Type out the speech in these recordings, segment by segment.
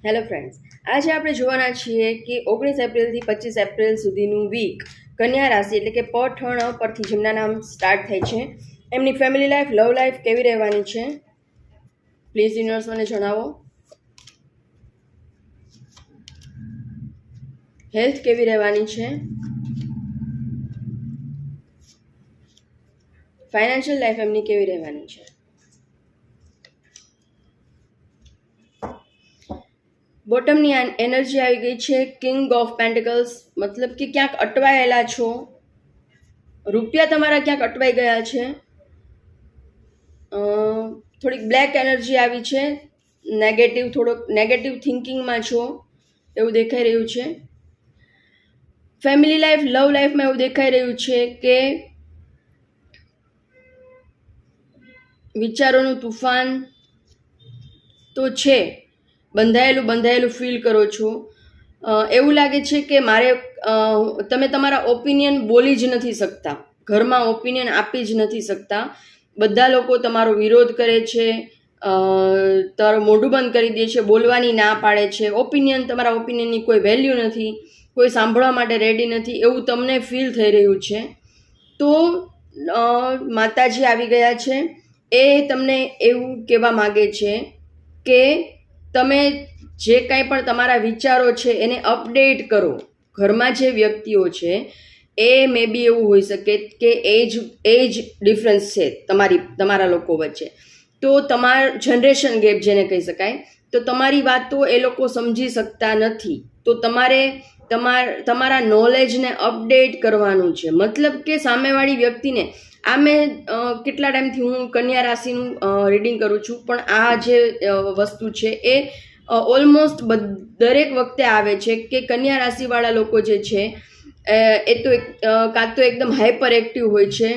Hello friends, આજે આપણે જોવાના છીએ કે 19 એપ્રિલથી 25 એપ્રિલ સુધીનું વીક કન્યા રાશિ એટલે કે પઠણ પરથી જેમના નામ સ્ટાર્ટ થાય છે એમની ફેમિલી લાઈફ, લવ લાઈફ કેવી રહેવાની છે. પ્લીઝ યુનિવર્સ મને જણાવો. હેલ્થ કેવી રહેવાની છે. ફાઇનાન્શિયલ લાઈફ એમની કેવી રહેવાની છે. બોટમની એનર્જી આવી ગઈ છે કિંગ ઓફ પેન્ટિકલ્સ, મતલબ કે ક્યાંક અટવાયેલા છો, રૂપિયા તમારા ક્યાંક અટવાઈ ગયા છે. થોડીક બ્લેક એનર્જી આવી છે, થોડોક નેગેટિવ થિંકિંગમાં છો એવું દેખાઈ રહ્યું છે. ફેમિલી લાઈફ, લવ લાઈફમાં એવું દેખાઈ રહ્યું છે કે વિચારોનું તુફાન તો છે, બંધાયેલું ફીલ કરો છો. એવું લાગે છે કે તમે તમારા ઓપિનિયન બોલી જ નથી શકતા, ઘરમાં ઓપિનિયન આપી જ નથી શકતા. બધા લોકો તમારો વિરોધ કરે છે, તમારું મોઢું બંધ કરી દે છે, બોલવાની ના પાડે છે. તમારા ઓપિનિયનની કોઈ વેલ્યુ નથી, કોઈ સાંભળવા માટે રેડી નથી, એવું તમને ફીલ થઈ રહ્યું છે. તો માતાજી આવી ગયા છે, એ તમને એવું કહેવા માગે છે કે તમે જે કાંઈ પણ તમારા વિચારો છે એને અપડેટ કરો. ઘરમાં જે વ્યક્તિઓ છે એ મે બી એવું હોઈ શકે કે એજ ડિફરન્સ છે તમારા લોકો વચ્ચે, તો જનરેશન ગેપ જેને કહી શકાય, તો તમારી વાતો એ લોકો સમજી શકતા નથી. તો તમારે તમારા નોલેજને અપડેટ કરવાનું છે. મતલબ કે સામેવાળી વ્યક્તિને મેં કેટલા ટાઈમથી હું કન્યા રાશિનું રીડિંગ કરું છું, પણ આ જે વસ્તુ છે એ ઓલમોસ્ટ દરેક વખતે આવે છે કે કન્યા રાશિવાળા લોકો જે છે એ તો કાં તો એકદમ હાઈપર એક્ટિવ હોય છે,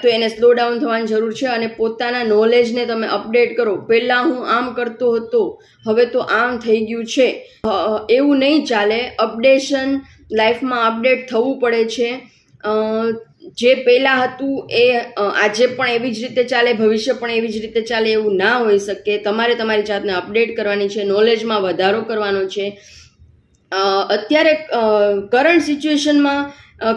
તો એને સ્લો ડાઉન થવાની જરૂર છે અને પોતાના નોલેજને તમે અપડેટ કરો. પહેલાં હું આમ કરતો હતો, હવે તો આમ થઈ ગયું છે, એવું નહીં ચાલે. અપડેશન લાઈફમાં અપડેટ થવું પડે છે. જે પહેલાં હતું એ આજે પણ એવી જ રીતે ચાલે, ભવિષ્ય પણ એવી જ રીતે ચાલે એવું ના હોઈ શકે. તમારે તમારી જાતને અપડેટ કરવાની છે, નોલેજમાં વધારો કરવાનો છે. અત્યારે કરંટ સિચ્યુએશનમાં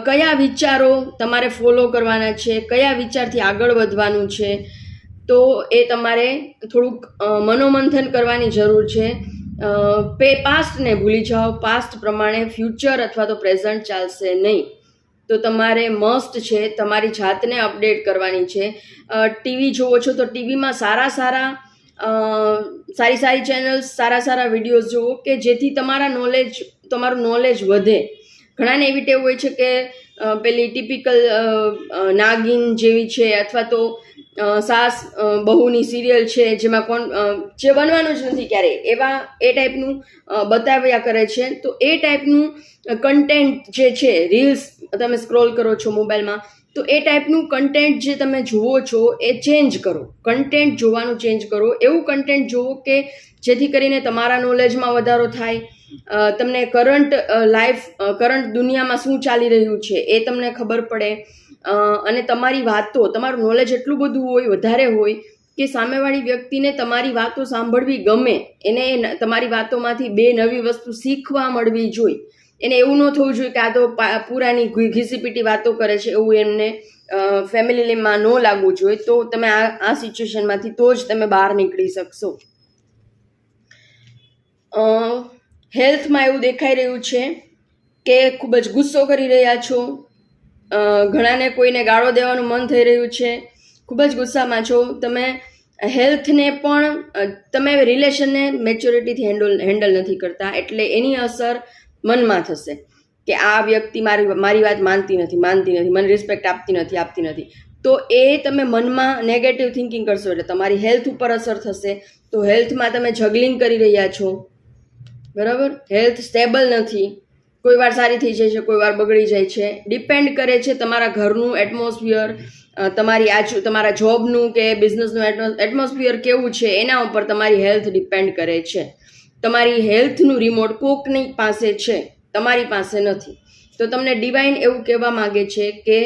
કયા વિચારો તમારે ફોલો કરવાના છે, કયા વિચારથી આગળ વધવાનું છે, તો એ તમારે થોડુંક મનોમંથન કરવાની જરૂર છે. પાસ્ટને ભૂલી જાઓ, પાસ્ટ પ્રમાણે ફ્યુચર અથવા તો પ્રેઝન્ટ ચાલશે નહીં. તો તમારે મસ્ટ છે તમારી જાતને અપડેટ કરવાની છે. ટીવી જોવો છો તો ટીવીમાં સારી ચેનલ્સ, સારા વિડીયોઝ જુઓ કે જેથી તમારું નોલેજ વધે. ઘણાને એવી ટેવ હોય છે કે પેલી ટિપિકલ નાગિન જેવી છે અથવા તો સાસ બહુની સિરિયલ છે જેમાં જે બનવાનું જ નથી ક્યારેય, એ ટાઈપનું બતાવ્યા કરે છે. તો એ ટાઈપનું કન્ટેન્ટ જે છે, રીલ્સ તમે સ્ક્રોલ કરો છો મોબાઈલમાં, તો એ ટાઈપનું કન્ટેન્ટ જે તમે જુઓ છો એ ચેન્જ કરો. કન્ટેન્ટ જોવાનું ચેન્જ કરો. એવું કન્ટેન્ટ જુઓ કે જેથી કરીને તમારા નોલેજમાં વધારો થાય, તમને કરંટ દુનિયામાં શું ચાલી રહ્યું છે એ તમને ખબર પડે, અને તમારું નોલેજ એટલું બધું હોય, વધારે હોય કે સામેવાળી વ્યક્તિને તમારી વાતો સાંભળવી ગમે, એને તમારી વાતોમાંથી બે નવી વસ્તુ શીખવા મળવી જોઈએ. એને એવું ન થવું જોઈએ કે આ તો પૂરાની ઘીસીપીટી વાતો કરે છે, એવું એમને ફેમિલીમાં ન લાગવું જોઈએ. તો તમે આ સિચ્યુએશનમાંથી તો જ તમે બહાર નીકળી શકશો. હેલ્થમાં એવું દેખાઈ રહ્યું છે કે ખૂબ જ ગુસ્સો કરી રહ્યા છો, ઘણાને કોઈને ગાળો દેવાનું મન થઈ રહ્યું છે, ખૂબ જ ગુસ્સામાં છો તમે. હેલ્થને પણ તમે રિલેશનને મેચ્યોરિટીથી હેન્ડલ નથી કરતા, એટલે એની અસર મનમાં થશે કે આ વ્યક્તિ મારી વાત માનતી નથી, મને રિસ્પેક્ટ આપતી નથી. તો એ તમે મનમાં નેગેટિવ થિંકિંગ કરશો એટલે તમારી હેલ્થ ઉપર અસર થશે. તો હેલ્થમાં તમે જગલિંગ કરી રહ્યા છો, બરાબર. હેલ્થ સ્ટેબલ નથી, કોઈ વાર સારી થઈ જાય છે, કોઈ વાર બગડી જાય છે. ડિપેન્ડ કરે છે તમારા ઘરનું એટમોસ્ફિયર, તમારા જોબનું કે બિઝનેસનું એટમોસ્ફિયર કેવું છે એના ઉપર તમારી હેલ્થ ડિપેન્ડ કરે છે. તમારી હેલ્થનું રિમોટ કોકની પાસે છે, તમારી પાસે નથી. તો તમને ડિવાઇન એવું કહેવા માગે છે કે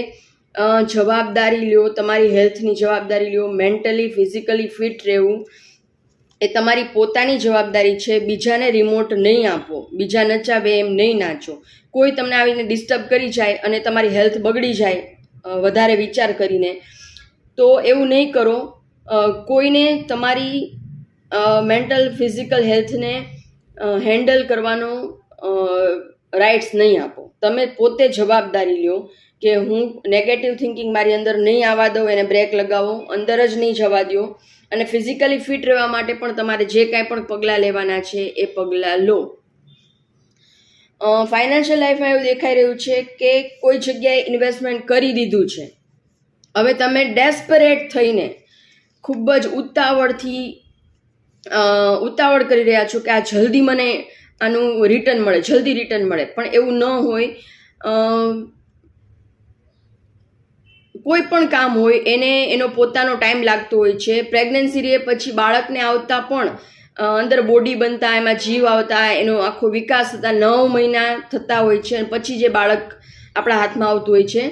જવાબદારી લ્યો, તમારી હેલ્થની જવાબદારી લ્યો, મેન્ટલી ફિઝિકલી ફિટ રહેવું. એ તમારી પોતાની જવાબદારી છે. બીજાને રિમોટ નહીં આપો, બીજા નચાવે એમ નહીં નાચો. કોઈ તમને આવીને ડિસ્ટર્બ કરી જાય અને તમારી હેલ્થ બગડી જાય વધારે વિચાર કરીને, તો એવું નહીં કરો. કોઈને તમારી મેન્ટલ ફિઝિકલ હેલ્થને હેન્ડલ કરવાનો રાઇટ્સ નહીં આપો. તમે પોતે જવાબદારી લ્યો કે હું નેગેટિવ થિંકિંગ મારી અંદર નહીં આવવા દઉં, એને બ્રેક લગાવો, અંદર જ નહીં જવા દો. અને ફિઝિકલી ફિટ રહેવા માટે પણ તમારે જે કાંઈ પણ પગલાં લેવાના છે એ પગલાં લો. ફાઇનાન્શિયલ લાઈફમાં એવું દેખાઈ રહ્યું છે કે કોઈ જગ્યાએ ઇન્વેસ્ટમેન્ટ કરી દીધું છે, હવે તમે ડેસ્પરેટ થઈને ખૂબ જ ઉતાવળ કરી રહ્યા છો કે આ જલ્દી મને આનું રિટર્ન મળે, જલ્દી રિટર્ન મળે. પણ એવું ન હોય. કોઈ પણ કામ હોય એનો પોતાનો ટાઈમ લાગતો હોય છે. પ્રેગ્નન્સી રહે પછી બાળકને આવતા પણ અંદર બોડી બનતા, એમાં જીવ આવતા, એનો આખો વિકાસ થતા 9 મહિના થતા હોય છે, અને પછી જે બાળક આપણા હાથમાં આવતું હોય છે.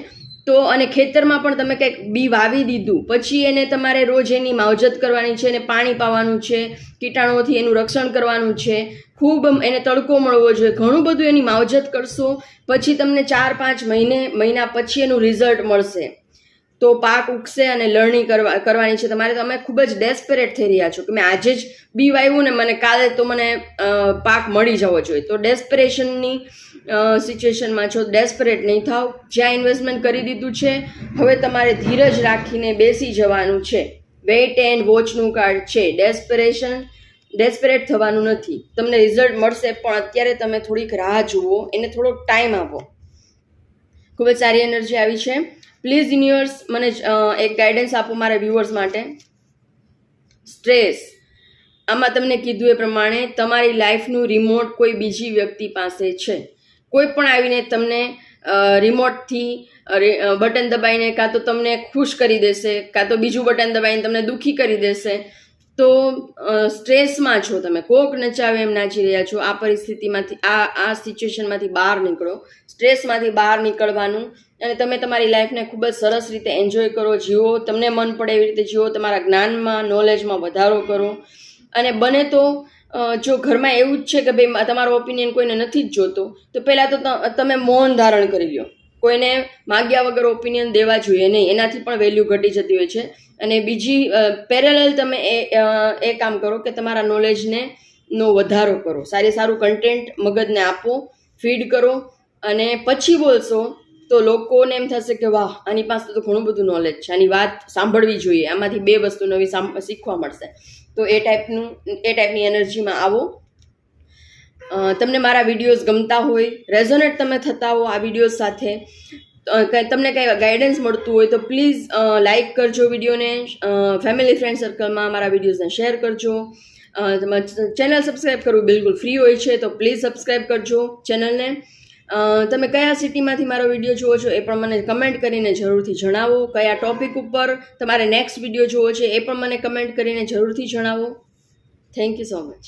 તો અને ખેતરમાં પણ તમે કંઈક બી વાવી દીધું, પછી એને તમારે રોજ એની માવજત કરવાની છે, એને પાણી પાવાનું છે, કીટાણુઓથી એનું રક્ષણ કરવાનું છે, ખૂબ એને તડકો મળવો જોઈએ, ઘણું બધું એની માવજત કરશો. પછી તમને 4-5 મહિના પછી એનું રિઝલ્ટ મળશે. તો પાક ઉગશે અને લણણી કરવાની છે તમારે. તમે ખૂબ જ ડેસ્પરેટ થઈ રહ્યા છો કે મેં આજે જ બી વાવ્યું ને મને કાલે તો મને પાક મળી જવો જોઈએ. તો ડેસ્પરેશનની સિચ્યુએશનમાં છો, ડેસ્પરેટ નહીં થાવ. જ્યાં ઇન્વેસ્ટમેન્ટ કરી દીધું છે હવે તમારે ધીરજ રાખીને બેસી જવાનું છે. વેઇટ એન્ડ વોચનું કાર્ડ છે. ડેસ્પરેટ થવાનું નથી. તમને રિઝલ્ટ મળશે, પણ અત્યારે તમે થોડીક રાહ જુઓ, એને થોડોક ટાઈમ આપો. ખૂબ જ સારી એનર્જી આવી છે. પ્લીઝ યુનિવર્સ મને એક ગાઈડન્સ આપો મારા વ્યુઅર્સ માટે. સ્ટ્રેસ, આમાં તમને કીધું એ પ્રમાણે તમારી લાઈફનું રિમોટ કોઈ બીજી વ્યક્તિ પાસે છે. કોઈ પણ આવીને તમને રિમોટથી બટન દબાઈને કાં તો તમને ખુશ કરી દેશે, કાં તો બીજું બટન દબાઈને તમને દુઃખી કરી દેશે. તો સ્ટ્રેસમાં છો તમે, કોક નચાવે એમ નાચી રહ્યા છો. આ પરિસ્થિતિમાંથી, આ સિચ્યુએશનમાંથી બહાર નીકળો. સ્ટ્રેસમાંથી બહાર નીકળવાનું, અને તમે તમારી લાઈફને ખૂબ જ સરસ રીતે એન્જોય કરો, જીવો, તમને મન પડે એવી રીતે જીવો. તમારા જ્ઞાનમાં, નોલેજમાં વધારો કરો. અને બને તો જો ઘરમાં એવું જ છે કે ભાઈ તમારો ઓપિનિયન કોઈને નથી જ જોતો, તો પહેલાં તો તમે મૌન ધારણ કરી લો. કોઈને માગ્યા વગર ઓપિનિયન દેવા જોઈએ નહીં, એનાથી પણ વેલ્યુ ઘટી જતી હોય છે. અને બીજી પેરેલલ તમે એ કામ કરો કે તમારા નોલેજને વધારો કરો. સારું કન્ટેન્ટ મગજને આપો, ફીડ કરો, અને પછી બોલશો તો લોકોને એમ થશે કે વાહ, આની પાસે તો ઘણું બધું નોલેજ છે, આની વાત સાંભળવી જોઈએ, આમાંથી 2 વસ્તુ નવી શીખવા મળશે. તો એ ટાઈપની એનર્જીમાં આવો. તમને મારા વિડીયોઝ ગમતા હોય, રેઝોનેટ તમે થતા હો આ વિડીયોઝ સાથે, તમને કંઈ ગાઈડન્સ મળતું હોય તો પ્લીઝ લાઇક કરજો વિડીયોને. ફેમિલી ફ્રેન્ડ સર્કલમાં મારા વિડીયોઝને શેર કરજો. ચેનલ સબસ્ક્રાઈબ કરવું બિલકુલ ફ્રી હોય છે, તો પ્લીઝ સબસ્ક્રાઈબ કરજો ચેનલને. તમે કયા સિટીમાંથી મારો વિડીયો જુઓ છો એ પણ મને કમેન્ટ કરીને જરૂરથી જણાવો. કયા ટોપિક ઉપર તમારે નેક્સ્ટ વિડીયો જોવો છે એ પણ મને કમેન્ટ કરીને જરૂરથી જણાવો. Thank you so much.